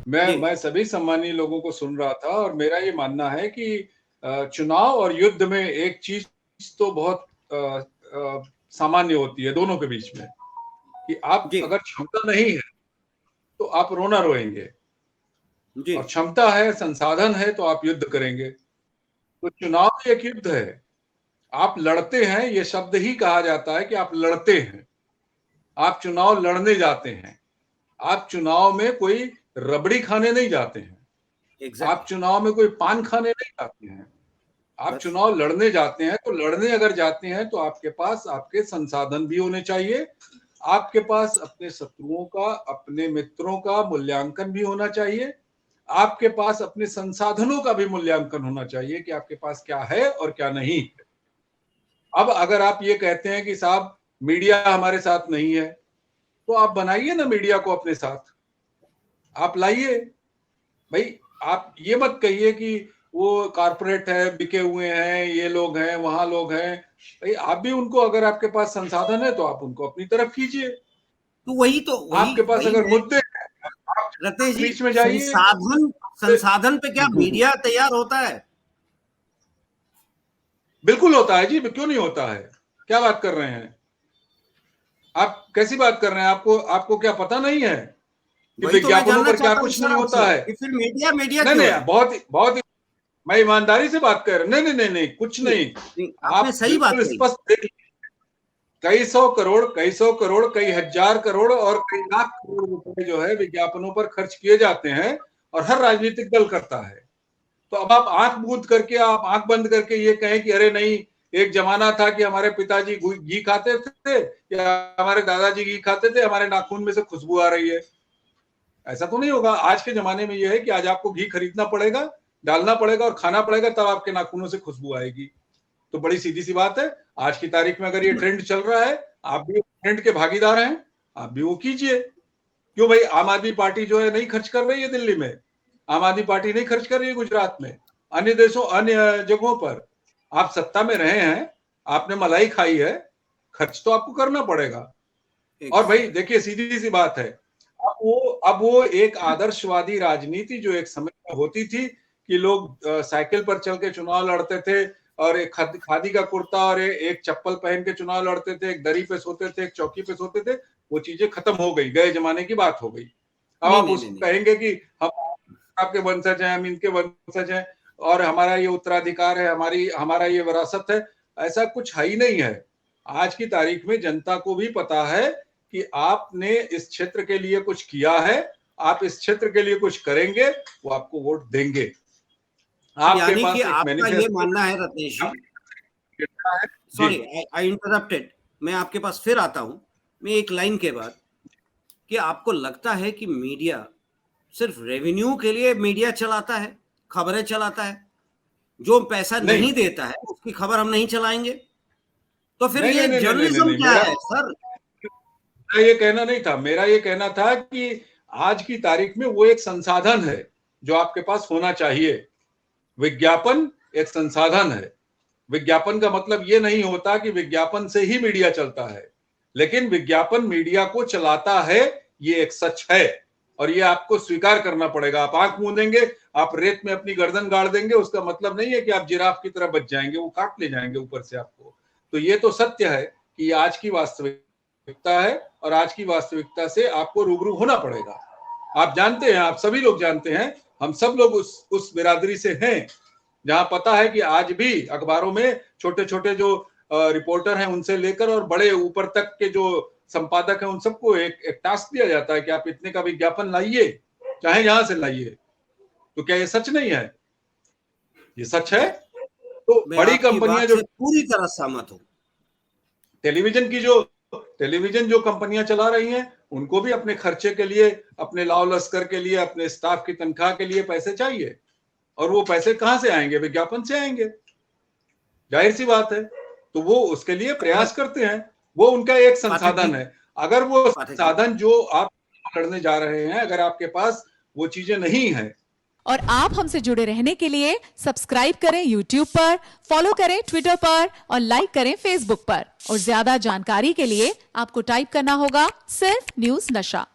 जी। मैं सभी सम्मानीय लोगों को सुन रहा था और मेरा ये मानना है कि चुनाव और युद्ध में एक चीज तो बहुत सामान्य होती है दोनों के बीच में, कि आप जी। अगर क्षमता नहीं है तो आप रोना रोएंगे, जी। और क्षमता है, संसाधन है तो आप युद्ध करेंगे। तो चुनाव भी एक युद्ध है। आप लड़ते हैं, ये शब्द ही कहा जाता है कि आप लड़ते हैं। आप चुनाव लड़ने जाते हैं। आप चुनाव में कोई रबड़ी खाने नहीं जाते हैं। आप एग्जैक्टली। चुनाव में कोई पान खाने नहीं जाते हैं। आप बस। चुनाव लड़ने जाते हैं, तो लड़ने अगर जाते हैं तो आपके पास आपके संसाधन भी होने चाहिए। आपके पास अपने शत्रुओं का, अपने मित्रों का मूल्यांकन भी होना चाहिए। आपके पास अपने संसाधनों का भी मूल्यांकन होना चाहिए कि आपके पास क्या है और क्या नहीं है। अब अगर आप ये कहते हैं कि साहब मीडिया हमारे साथ नहीं है, तो आप बनाइए ना मीडिया को अपने साथ, आप लाइए। भाई आप ये मत कहिए कि वो कारपोरेट है, बिके हुए हैं, ये लोग हैं, वहां लोग हैं। भाई आप भी उनको, अगर आपके पास संसाधन है तो आप उनको अपनी तरफ कीजिए। तो वही तो वही आपके पास वही अगर है मुद्दे हैं, आप रतेश जी। बीच में जाइए। संसाधन संसाधन पे क्या मीडिया तैयार होता है? बिल्कुल होता है जी, क्यों नहीं होता है? क्या बात कर रहे हैं आप? कैसी बात कर रहे हैं? आपको आपको क्या पता नहीं है कि वही तो मैं विज्ञापनों जानना पर क्या चाहता हूँ कुछ सर नहीं होता आपसे है? कि फिर मीडिया मीडिया नहीं क्यों नहीं, है? बहुत ही मैं ईमानदारी से बात कर रहा हूं। नहीं नहीं नहीं नहीं, कुछ नहीं, नहीं। नहीं, आपने आप सही बात बिल्कुल कही। स्पष्ट देख, कई सौ करोड़, कई हजार करोड़ और कई लाख करोड़ रुपए जो है विज्ञापनों पर खर्च किए जाते हैं, और हर राजनीतिक दल करता है। तो अब आप आंख मूंद करके, आप आंख बंद करके ये कहें कि अरे नहीं, एक जमाना था कि हमारे पिताजी घी खाते थे या हमारे दादाजी घी खाते थे, हमारे नाखून में से खुशबू आ रही है। ऐसा तो नहीं होगा। आज के जमाने में यह है कि आज आपको घी खरीदना पड़ेगा, डालना पड़ेगा और खाना पड़ेगा, तब आपके नाखूनों से खुशबू आएगी। तो बड़ी सीधी सी बात है, आज की तारीख में अगर ये ट्रेंड चल रहा है, आप भी ट्रेंड के भागीदार हैं, आप भी वो कीजिए। क्यों भाई, आम आदमी पार्टी जो है नहीं खर्च कर रही है दिल्ली में, आम आदमी पार्टी नहीं खर्च कर रही है गुजरात में, अन्य देशों, अन्य जगहों पर आप सत्ता में रहे हैं, आपने मलाई खाई है, खर्च तो आपको करना पड़ेगा। और भाई देखिए, सीधी सी बात है, अब वो एक आदर्शवादी राजनीति जो एक समय में होती थी कि लोग साइकिल पर चल के चुनाव लड़ते थे, और एक खादी का कुर्ता और एक चप्पल पहन के चुनाव लड़ते थे, एक दरी पे सोते थे, एक चौकी पे सोते थे, वो चीजें खत्म हो गई, गए जमाने की बात हो गई। अब नहीं आप नहीं नहीं उसको नहीं। कहेंगे कि हम आपके वंशज हैं, हम इनके वंशज हैं, और हमारा ये उत्तराधिकार है, हमारा ये विरासत है, ऐसा कुछ है ही नहीं है। आज की तारीख में जनता को भी पता है कि आपने इस क्षेत्र के लिए कुछ किया है, आप इस क्षेत्र के लिए कुछ करेंगे, वो आपको वोट देंगे। आपके यानी कि पास एक आपका ये मैनिफेस्टो मानना है रत्नेश जी। है जी। सॉरी, आई इंटरप्टेड। मैं आपके पास फिर आता हूं, मैं एक लाइन के बाद, कि आपको लगता है कि मीडिया सिर्फ रेवेन्यू के लिए मीडिया चलाता है, खबरें चलाता है, जो पैसा नहीं नहीं देता है उसकी खबर हम नहीं चलाएंगे? तो फिर नहीं ये नहीं नहीं नहीं नहीं, नहीं, जर्नलिज्म नहीं क्या मेरा है सर? ये कहना नहीं था। मेरा ये कहना था कि आज की तारीख में वो एक संसाधन है जो आपके पास होना चाहिए। विज्ञापन एक संसाधन है। विज्ञापन का मतलब ये नहीं होता कि विज्ञापन से ही मीडिया चलता है, लेकिन विज्ञापन मीडिया को चलाता है, ये एक सच है, और ये आपको स्वीकार करना पड़ेगा। आप आंख मूंदेंगे, आप रेत में अपनी गर्दन गाड़ देंगे, उसका मतलब नहीं है कि आप जिराफ की तरह बच जाएंगे, वो काट ले जाएंगे ऊपर से आपको। तो ये तो सत्य है कि आज की वास्तविकता है, और आज की वास्तविकता से आपको रूबरू होना पड़ेगा। आप जानते हैं, आप सभी लोग जानते हैं, हम सब लोग उस बिरादरी से हैं जहां पता है कि आज भी अखबारों में छोटे छोटे जो रिपोर्टर हैं उनसे लेकर और बड़े ऊपर तक के जो संपादक हैं, उन सबको एक टास्क दिया जाता है कि आप इतने का विज्ञापन लाइए, चाहे यहां से लाइए। तो क्या ये सच नहीं है? ये सच है। तो मैं बड़ी आपकी कंपनियां बात जो से पूरी तरह सहमत हूं। टेलीविजन की जो टेलीविजन जो कंपनियां चला रही हैं, उनको भी अपने खर्चे के लिए, अपने लाव लश्कर के लिए, अपने स्टाफ की तनख्वाह के लिए पैसे चाहिए, और वो पैसे कहां से आएंगे? विज्ञापन से आएंगे, जाहिर सी बात है। तो वो उसके लिए अगर प्रयास करते हैं, वो उनका एक पाठक जी, संसाधन है। अगर वो पाठक जी, साधन जो आप करने जा रहे हैं, अगर आपके पास वो चीजें नहीं है। और आप हमसे जुड़े रहने के लिए सब्सक्राइब करें YouTube पर, फॉलो करें Twitter पर और लाइक करें Facebook पर। और ज्यादा जानकारी के लिए आपको टाइप करना होगा सिर्फ न्यूज़ नशा।